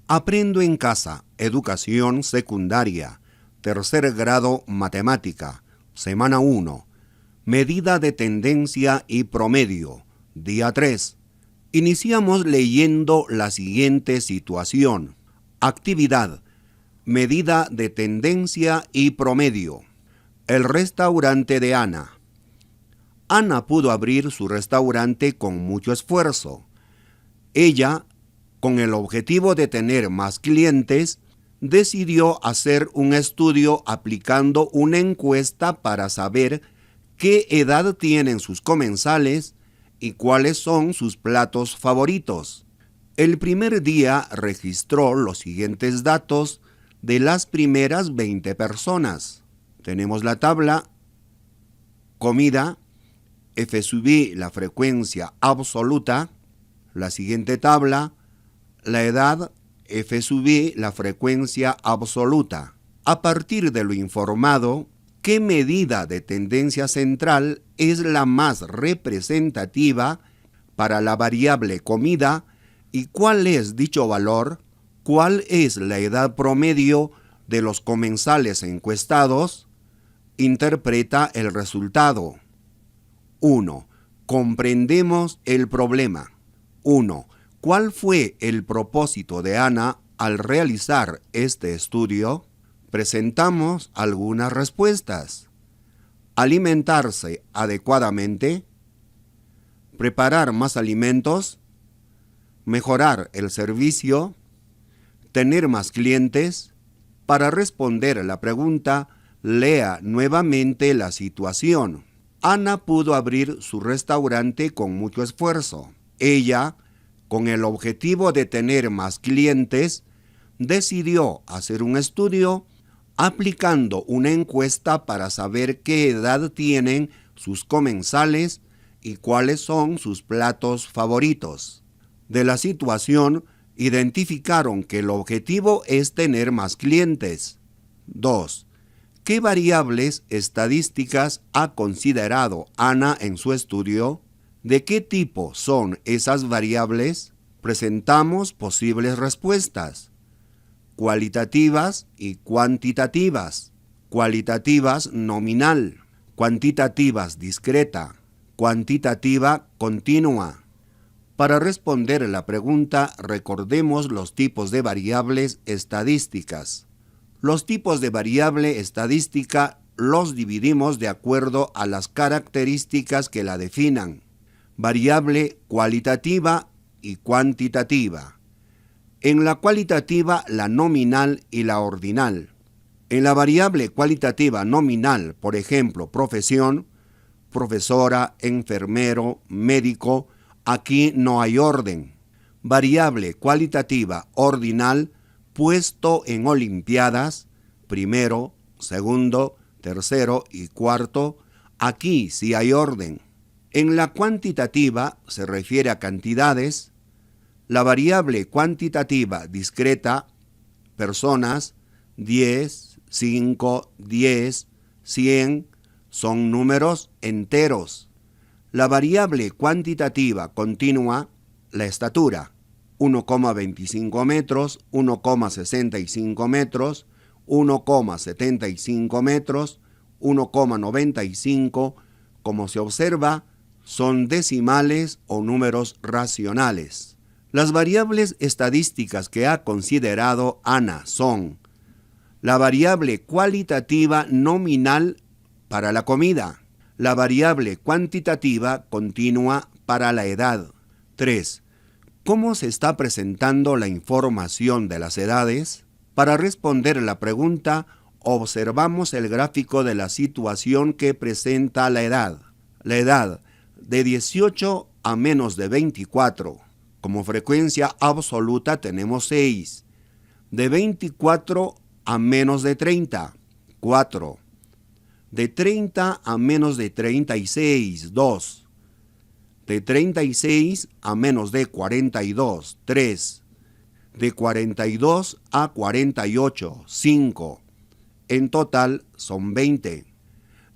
Aprendo en casa, educación secundaria, tercer grado matemática, semana 1, medida de tendencia y promedio, día 3. Iniciamos leyendo la siguiente situación. Actividad, medida de tendencia y promedio. El restaurante de Ana. Ana pudo abrir su restaurante con mucho esfuerzo. Ella, con el objetivo de tener más clientes, decidió hacer un estudio aplicando una encuesta para saber qué edad tienen sus comensales y cuáles son sus platos favoritos. El primer día registró los siguientes datos de las primeras 20 personas. Tenemos la tabla comida, F sub I, la frecuencia absoluta. La siguiente tabla, la edad, F sub I, la frecuencia absoluta. A partir de lo informado, ¿qué medida de tendencia central es la más representativa para la variable comida y cuál es dicho valor? ¿Cuál es la edad promedio de los comensales encuestados? Interpreta el resultado. 1. Comprendemos el problema. 1. ¿Cuál fue el propósito de Ana al realizar este estudio? Presentamos algunas respuestas. Alimentarse adecuadamente, preparar más alimentos, mejorar el servicio, tener más clientes. Para responder a la pregunta, lea nuevamente la situación. Ana pudo abrir su restaurante con mucho esfuerzo. Ella, con el objetivo de tener más clientes, decidió hacer un estudio aplicando una encuesta para saber qué edad tienen sus comensales y cuáles son sus platos favoritos. De la situación, identificaron que el objetivo es tener más clientes. 2. ¿Qué variables estadísticas ha considerado Ana en su estudio? ¿De qué tipo son esas variables? Presentamos posibles respuestas: cualitativas y cuantitativas. Cualitativas nominal, cuantitativas discreta, cuantitativa continua. Para responder la pregunta, recordemos los tipos de variables estadísticas. Los tipos de variable estadística los dividimos de acuerdo a las características que la definan. Variable cualitativa y cuantitativa. En la cualitativa, la nominal y la ordinal. En la variable cualitativa nominal, por ejemplo, profesión, profesora, enfermero, médico, aquí no hay orden. Variable cualitativa ordinal, puesto en olimpiadas, primero, segundo, tercero y cuarto, aquí sí hay orden. En la cuantitativa se refiere a cantidades. La variable cuantitativa discreta, personas, 10, 5, 10, 100, son números enteros. La variable cuantitativa continua, la estatura, 1,25 metros, 1,65 metros, 1,75 metros, 1,95, como se observa, son decimales o números racionales. Las variables estadísticas que ha considerado Ana son la variable cualitativa nominal para la comida, la variable cuantitativa continua para la edad. 3. ¿Cómo se está presentando la información de las edades? Para responder la pregunta, observamos el gráfico de la situación que presenta la edad. La edad de 18 a menos de 24. Como frecuencia absoluta tenemos 6. De 24 a menos de 30, 4. De 30 a menos de 36, 2. De 36 a menos de 42, 3. De 42 a 48, 5. En total son 20.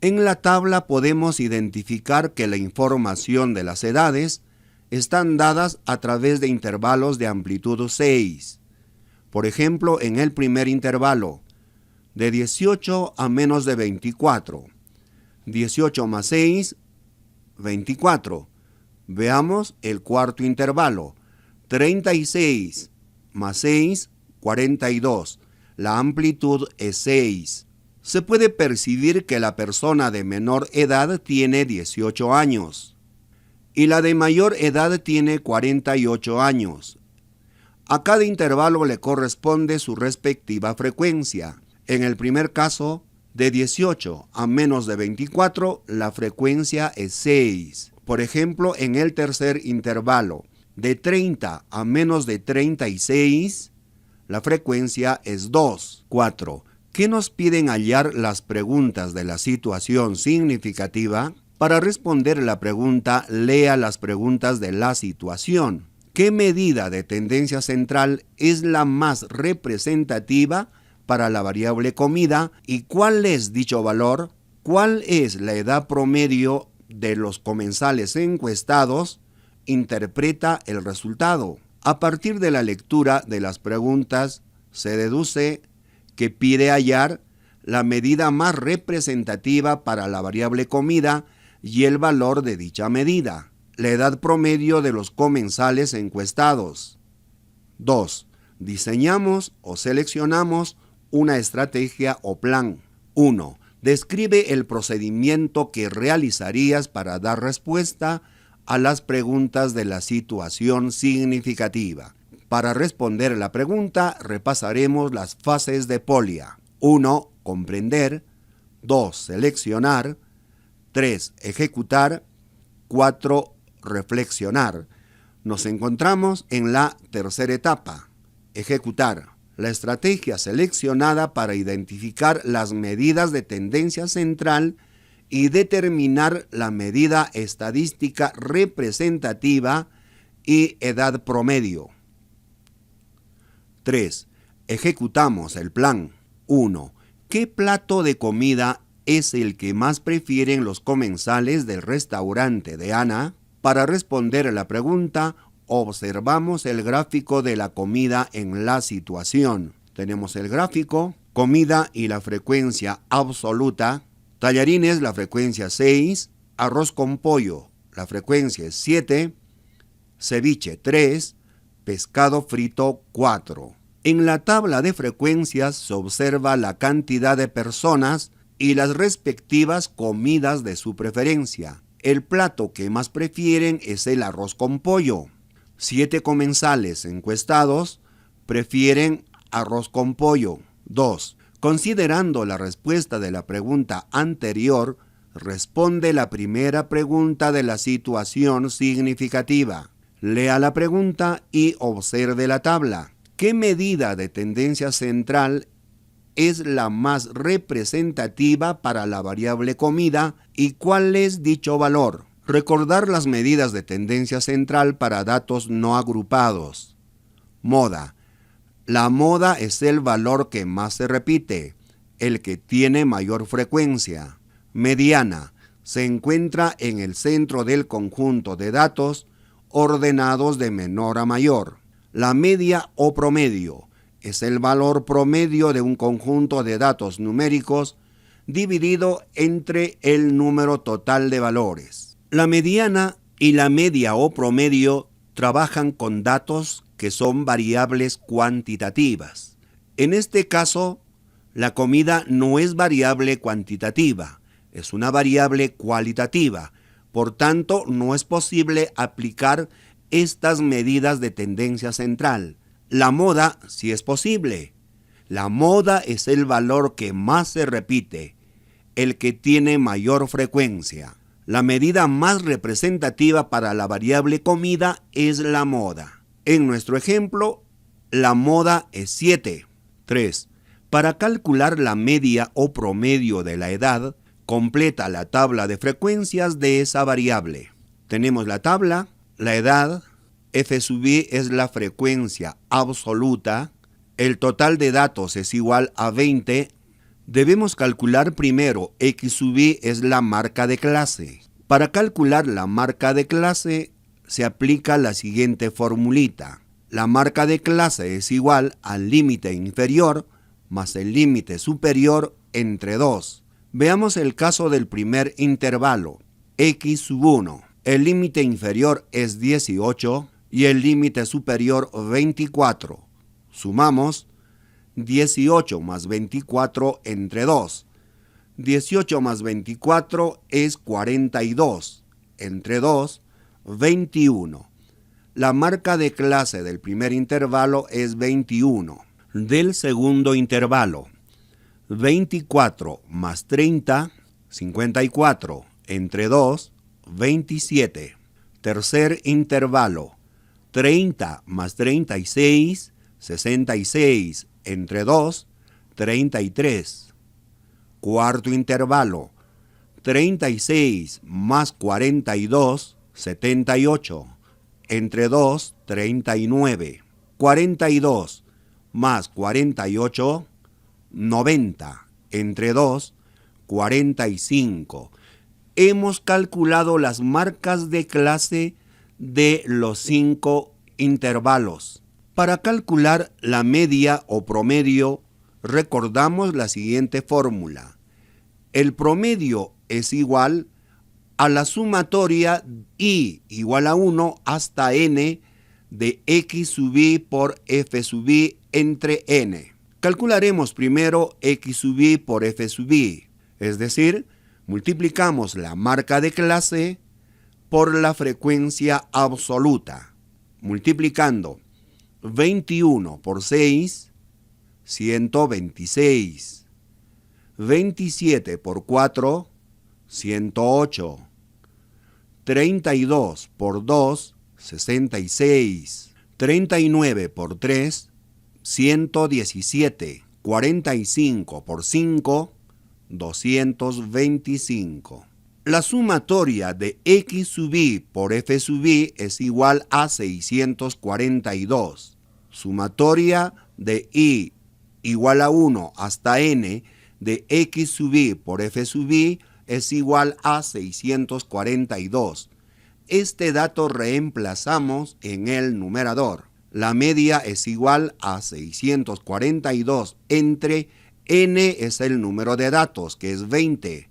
En la tabla podemos identificar que la información de las edades están dadas a través de intervalos de amplitud 6. Por ejemplo, en el primer intervalo, de 18 a menos de 24. 18 más 6, 24. Veamos el cuarto intervalo. 36 más 6, 42. La amplitud es 6. Se puede percibir que la persona de menor edad tiene 18 años y la de mayor edad tiene 48 años. A cada intervalo le corresponde su respectiva frecuencia. En el primer caso, de 18 a menos de 24, la frecuencia es 6. Por ejemplo, en el tercer intervalo, de 30 a menos de 36, la frecuencia es 2. 4. ¿Qué nos piden hallar las preguntas de la situación significativa? Para responder la pregunta, lea las preguntas de la situación. ¿Qué medida de tendencia central es la más representativa para la variable comida y cuál es dicho valor? ¿Cuál es la edad promedio de los comensales encuestados? Interpreta el resultado. A partir de la lectura de las preguntas, se deduce que pide hallar la medida más representativa para la variable comida y el valor de dicha medida. La edad promedio de los comensales encuestados. 2. Diseñamos o seleccionamos una estrategia o plan. 1. Describe el procedimiento que realizarías para dar respuesta a las preguntas de la situación significativa. Para responder la pregunta, repasaremos las fases de Polya. 1. Comprender. 2. Seleccionar. 3. Ejecutar. 4. Reflexionar. Nos encontramos en la tercera etapa. Ejecutar. La estrategia seleccionada para identificar las medidas de tendencia central y determinar la medida estadística representativa y edad promedio. 3. Ejecutamos el plan. 1. ¿Qué plato de comida es el que más prefieren los comensales del restaurante de Ana? Para responder a la pregunta, observamos el gráfico de la comida en la situación. Tenemos el gráfico, comida y la frecuencia absoluta, tallarines la frecuencia 6, arroz con pollo la frecuencia es 7, ceviche 3, pescado frito 4. En la tabla de frecuencias se observa la cantidad de personas y las respectivas comidas de su preferencia. El plato que más prefieren es el arroz con pollo. 7 comensales encuestados prefieren arroz con pollo. 2. Considerando la respuesta de la pregunta anterior, responde la primera pregunta de la situación significativa. Lea la pregunta y observe la tabla. ¿Qué medida de tendencia central es la más representativa para la variable comida y cuál es dicho valor? Recordar las medidas de tendencia central para datos no agrupados. Moda. La moda es el valor que más se repite, el que tiene mayor frecuencia. Mediana. Se encuentra en el centro del conjunto de datos ordenados de menor a mayor. La media o promedio es el valor promedio de un conjunto de datos numéricos dividido entre el número total de valores. La mediana y la media o promedio trabajan con datos que son variables cuantitativas. En este caso, la comida no es variable cuantitativa, es una variable cualitativa. Por tanto, no es posible aplicar estas medidas de tendencia central. La moda sí es posible. La moda es el valor que más se repite, el que tiene mayor frecuencia. La medida más representativa para la variable comida es la moda. En nuestro ejemplo, la moda es 7. 3. Para calcular la media o promedio de la edad, completa la tabla de frecuencias de esa variable. Tenemos la tabla, la edad, f sub i es la frecuencia absoluta, el total de datos es igual a 20, debemos calcular primero x sub i es la marca de clase. Para calcular la marca de clase se aplica la siguiente formulita. La marca de clase es igual al límite inferior más el límite superior entre 2. Veamos el caso del primer intervalo, x sub 1. El límite inferior es 18 y el límite superior 24. Sumamos 18 más 24 entre 2. 18 más 24 es 42. Entre 2, 21. La marca de clase del primer intervalo es 21. Del segundo intervalo, 24 más 30, 54. Entre 2, 27. Tercer intervalo, 30 más 36, 66. Entre 2, 33. Cuarto intervalo, 36 más 42, 78. Entre 2, 39. 42 más 48, 90. Entre 2, 45. Hemos calculado las marcas de clase de los 5 intervalos. Para calcular la media o promedio, recordamos la siguiente fórmula. El promedio es igual a la sumatoria i igual a 1 hasta n de x sub i por f sub i entre n. Calcularemos primero x sub i por f sub i, es decir, multiplicamos la marca de clase por la frecuencia absoluta, multiplicando 21 por 6, 126. 27 por 4, 108. 32 por 2, 66. 39 por 3, 117. 45 por 5, 225. La sumatoria de x sub i por f sub i es igual a 642. Sumatoria de i igual a 1 hasta n de x sub i por f sub i es igual a 642. Este dato reemplazamos en el numerador. La media es igual a 642 entre n es el número de datos, que es 20.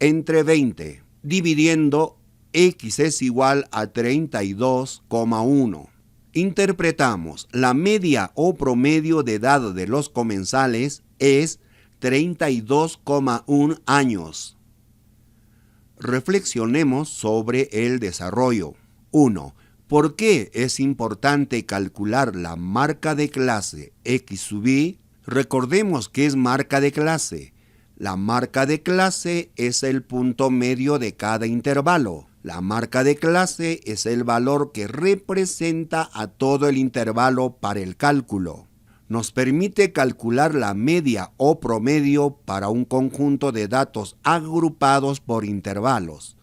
Entre 20, dividiendo, x es igual a 32,1. Interpretamos la media o promedio de edad de los comensales es 32,1 años. Reflexionemos sobre el desarrollo. 1. ¿Por qué es importante calcular la marca de clase x sub i? Recordemos que es marca de clase. La marca de clase es el punto medio de cada intervalo. La marca de clase es el valor que representa a todo el intervalo para el cálculo. Nos permite calcular la media o promedio para un conjunto de datos agrupados por intervalos.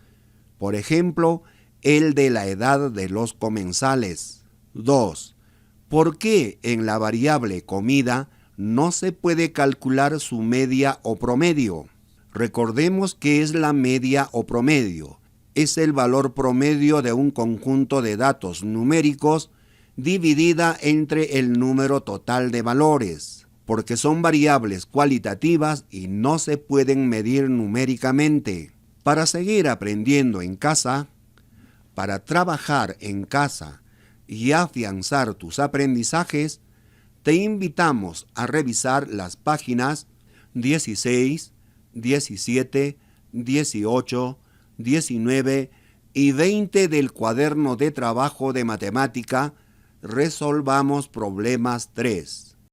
Por ejemplo, el de la edad de los comensales. 2. ¿Por qué en la variable comida no se puede calcular su media o promedio? Recordemos que es la media o promedio. Es el valor promedio de un conjunto de datos numéricos dividida entre el número total de valores, porque son variables cualitativas y no se pueden medir numéricamente. Para seguir aprendiendo en casa, para trabajar en casa y afianzar tus aprendizajes, te invitamos a revisar las páginas 16, 17, 18, 19 y 20 del cuaderno de trabajo de matemática. Resolvamos problemas 3.